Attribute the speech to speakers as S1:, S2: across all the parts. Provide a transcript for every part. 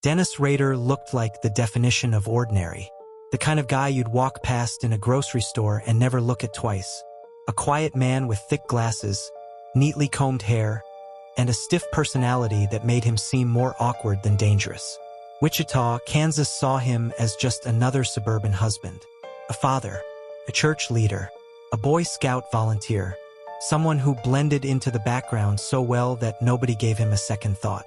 S1: Dennis Rader looked like the definition of ordinary. The kind of guy you'd walk past in a grocery store and never look at twice. A quiet man with thick glasses, neatly combed hair, and a stiff personality that made him seem more awkward than dangerous. Wichita, Kansas saw him as just another suburban husband. A father, a church leader, a Boy Scout volunteer, someone who blended into the background so well that nobody gave him a second thought.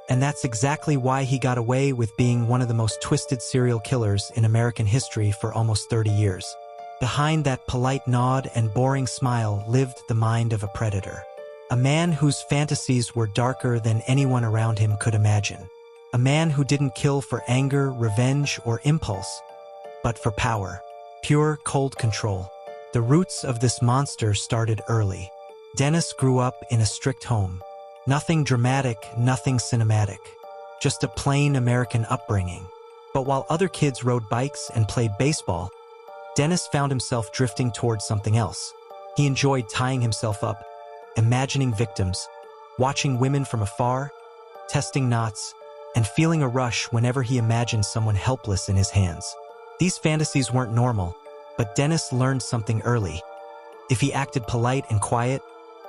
S1: And that's exactly why he got away with being one of the most twisted serial killers in American history for almost 30 years. Behind that polite nod and boring smile lived the mind of a predator. A man whose fantasies were darker than anyone around him could imagine. A man who didn't kill for anger, revenge, or impulse, but for power. Pure, cold control. The roots of this monster started early. Dennis grew up in a strict home. Nothing dramatic, nothing cinematic. Just a plain American upbringing. But while other kids rode bikes and played baseball, Dennis found himself drifting towards something else. He enjoyed tying himself up, imagining victims, watching women from afar, testing knots, and feeling a rush whenever he imagined someone helpless in his hands. These fantasies weren't normal, but Dennis learned something early. If he acted polite and quiet,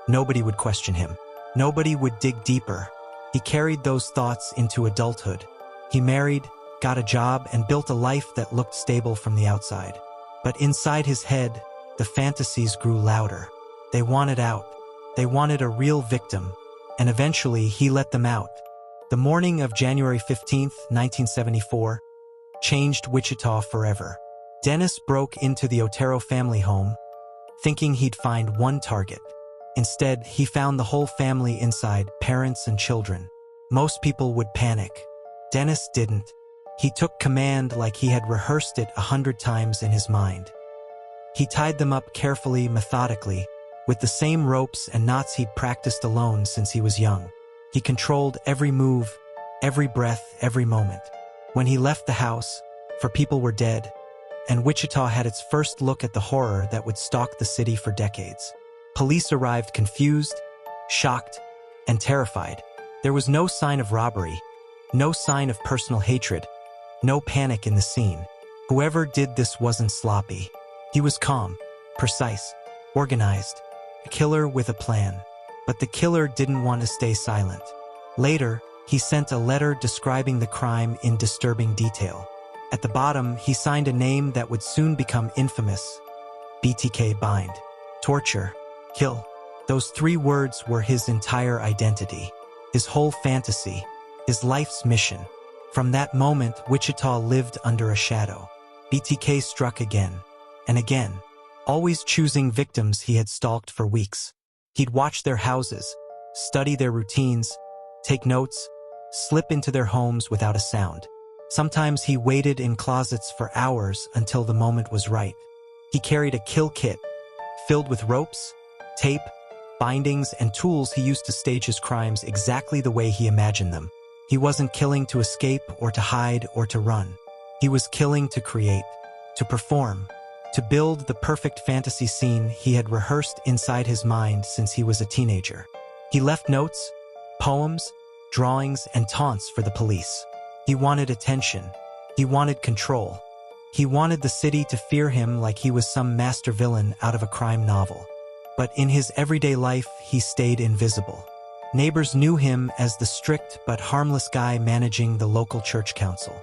S1: nobody would question him. Nobody would dig deeper. He carried those thoughts into adulthood. He married, got a job, and built a life that looked stable from the outside. But inside his head, the fantasies grew louder. They wanted out. They wanted a real victim. And eventually, he let them out. The morning of January 15, 1974, changed Wichita forever. Dennis broke into the Otero family home, thinking he'd find one target. Instead, he found the whole family inside, parents and children. Most people would panic. Dennis didn't. He took command like he had rehearsed it 100 times in his mind. He tied them up carefully, methodically, with the same ropes and knots he'd practiced alone since he was young. He controlled every move, every breath, every moment. When he left the house, for people were dead, and Wichita had its first look at the horror that would stalk the city for decades. Police arrived confused, shocked, and terrified. There was no sign of robbery, no sign of personal hatred, no panic in the scene. Whoever did this wasn't sloppy. He was calm, precise, organized, a killer with a plan. But the killer didn't want to stay silent. Later, he sent a letter describing the crime in disturbing detail. At the bottom, he signed a name that would soon become infamous: BTK Bind. Torture, kill. Those 3 words were his entire identity, his whole fantasy, his life's mission. From that moment, Wichita lived under a shadow. BTK struck again and again, always choosing victims he had stalked for weeks. He'd watch their houses, study their routines, take notes, slip into their homes without a sound. Sometimes he waited in closets for hours until the moment was right. He carried a kill kit, filled with ropes, tape, bindings, and tools he used to stage his crimes exactly the way he imagined them. He wasn't killing to escape or to hide or to run. He was killing to create, to perform, to build the perfect fantasy scene he had rehearsed inside his mind since he was a teenager. He left notes, poems, drawings, and taunts for the police. He wanted attention. He wanted control. He wanted the city to fear him like he was some master villain out of a crime novel. But in his everyday life, he stayed invisible. Neighbors knew him as the strict but harmless guy managing the local church council.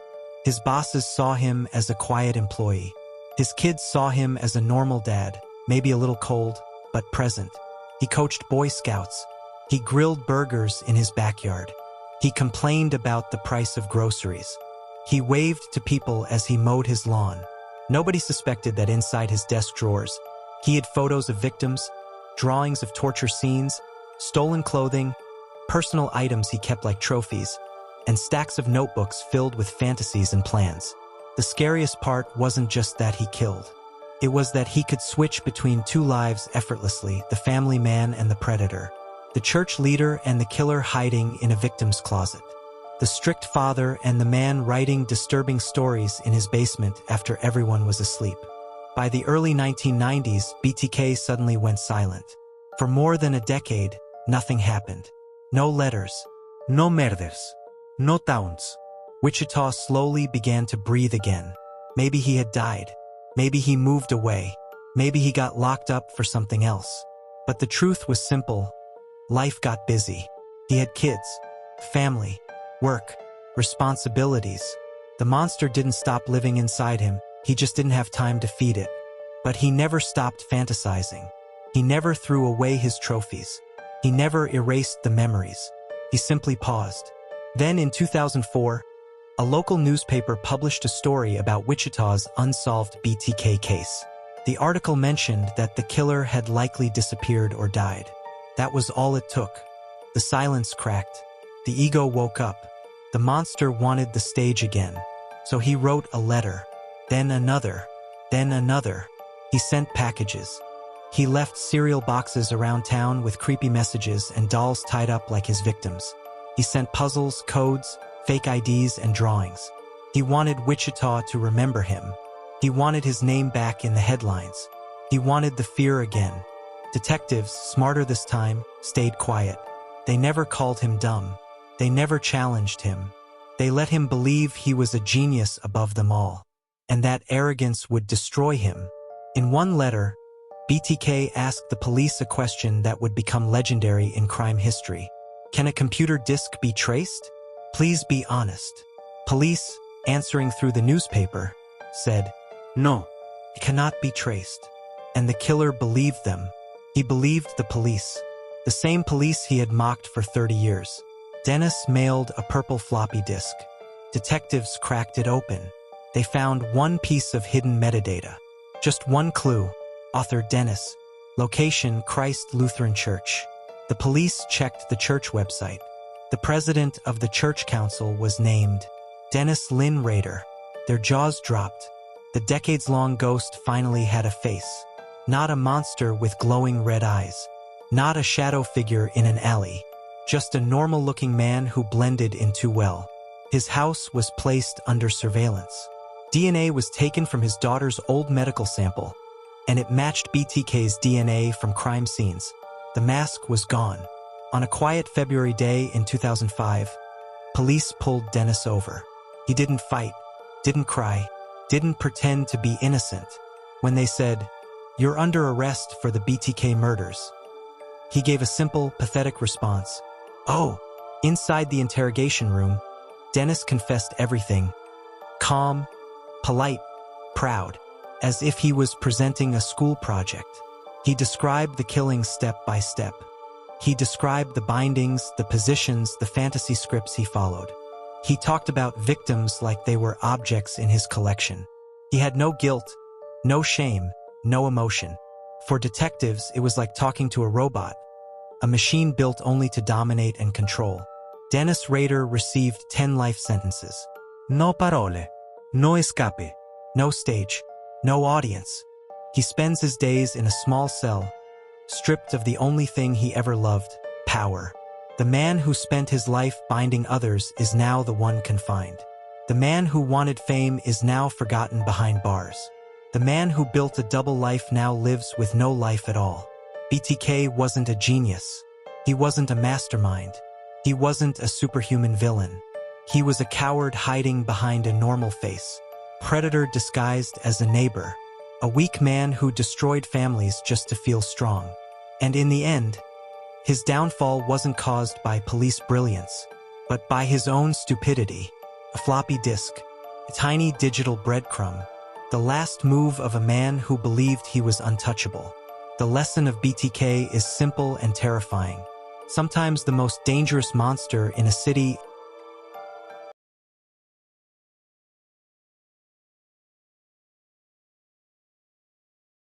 S1: His bosses saw him as a quiet employee. His kids saw him as a normal dad, maybe a little cold, but present. He coached Boy Scouts. He grilled burgers in his backyard. He complained about the price of groceries. He waved to people as he mowed his lawn. Nobody suspected that inside his desk drawers, he had photos of victims, drawings of torture scenes, stolen clothing, personal items he kept like trophies, and stacks of notebooks filled with fantasies and plans. The scariest part wasn't just that he killed. It was that he could switch between 2 lives effortlessly, the family man and the predator, the church leader and the killer hiding in a victim's closet, the strict father and the man writing disturbing stories in his basement after everyone was asleep. By the early 1990s, BTK suddenly went silent. For more than a decade, nothing happened. No letters, no murders, no taunts, Wichita slowly began to breathe again. Maybe he had died. Maybe he moved away. Maybe he got locked up for something else. But the truth was simple. Life got busy. He had kids, family, work, responsibilities. The monster didn't stop living inside him. He just didn't have time to feed it. But he never stopped fantasizing. He never threw away his trophies. He never erased the memories. He simply paused. Then in 2004, a local newspaper published a story about Wichita's unsolved BTK case. The article mentioned that the killer had likely disappeared or died. That was all it took. The silence cracked. The ego woke up. The monster wanted the stage again. So he wrote a letter. Then another. Then another. He sent packages. He left cereal boxes around town with creepy messages and dolls tied up like his victims. He sent puzzles, codes, fake IDs, and drawings. He wanted Wichita to remember him. He wanted his name back in the headlines. He wanted the fear again. Detectives, smarter this time, stayed quiet. They never called him dumb. They never challenged him. They let him believe he was a genius above them all. And that arrogance would destroy him. In one letter, BTK asked the police a question that would become legendary in crime history. Can a computer disk be traced? Please be honest. Police, answering through the newspaper, said, no, it cannot be traced. And the killer believed them. He believed the police. The same police he had mocked for 30 years. Dennis mailed a purple floppy disk. Detectives cracked it open. They found one piece of hidden metadata. Just one clue. Author Dennis. Location Christ Lutheran Church. The police checked the church website. The president of the church council was named Dennis Lynn Rader. Their jaws dropped. The decades-long ghost finally had a face. Not a monster with glowing red eyes. Not a shadow figure in an alley. Just a normal-looking man who blended in too well. His house was placed under surveillance. DNA was taken from his daughter's old medical sample, and it matched BTK's DNA from crime scenes. The mask was gone. On a quiet February day in 2005, police pulled Dennis over. He didn't fight, didn't cry, didn't pretend to be innocent. When they said, "You're under arrest for the BTK murders," he gave a simple, pathetic response. Oh, inside the interrogation room, Dennis confessed everything. Calm, polite, proud, as if he was presenting a school project. He described the killing step by step. He described the bindings, the positions, the fantasy scripts he followed. He talked about victims like they were objects in his collection. He had no guilt, no shame, no emotion. For detectives, it was like talking to a robot, a machine built only to dominate and control. Dennis Rader received 10 life sentences. No parole, no escape, no stage, no audience. He spends his days in a small cell, stripped of the only thing he ever loved, power. The man who spent his life binding others is now the one confined. The man who wanted fame is now forgotten behind bars. The man who built a double life now lives with no life at all. BTK wasn't a genius. He wasn't a mastermind. He wasn't a superhuman villain. He was a coward hiding behind a normal face. Predator disguised as a neighbor. A weak man who destroyed families just to feel strong. And in the end, his downfall wasn't caused by police brilliance, but by his own stupidity. A floppy disk, a tiny digital breadcrumb, the last move of a man who believed he was untouchable. The lesson of BTK is simple and terrifying. Sometimes the most dangerous monster in a city